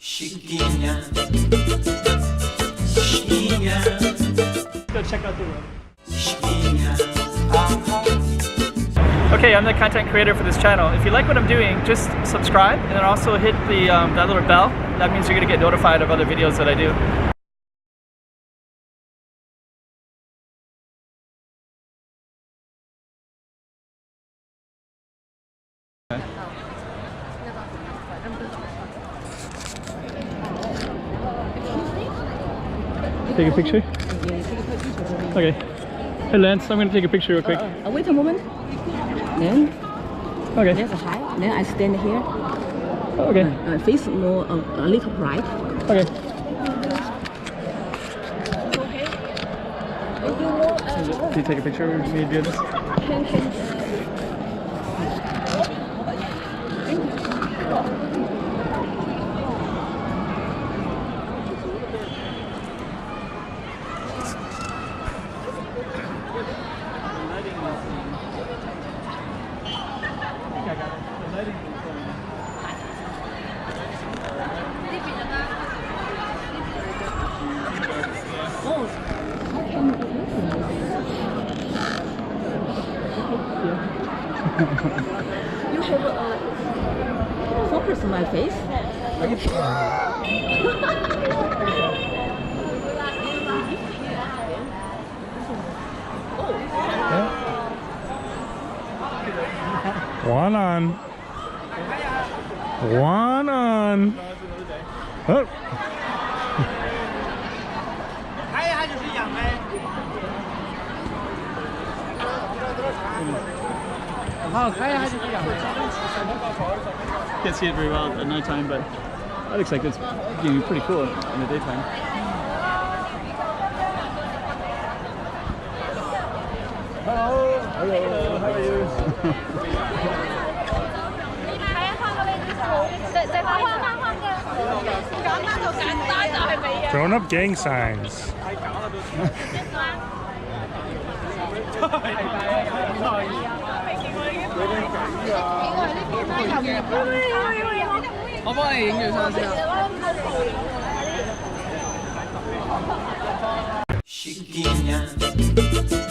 Chiquinha. Chiquinha. Go check out the room. Chiquinha. Okay, I'm the content creator for this channel. If you like what I'm doing, just subscribe and then also hit the that little bell. That means you're gonna get notified of other videos that I do. Take a picture? Okay. Hey Lance, I'm gonna take a picture real quick. Wait a moment. Then Okay. there's a high. Then I stand here. Okay. Face more a little bright. Okay. Can you take a picture of me doing this? You have focus on my face. One on. One on. Oh. 好，看一下就是养。Can't see it very well at night time, but that looks like it's getting pretty cool in the daytime. Hello. Hello. How are you? Throwing up gang signs. Chiquinha.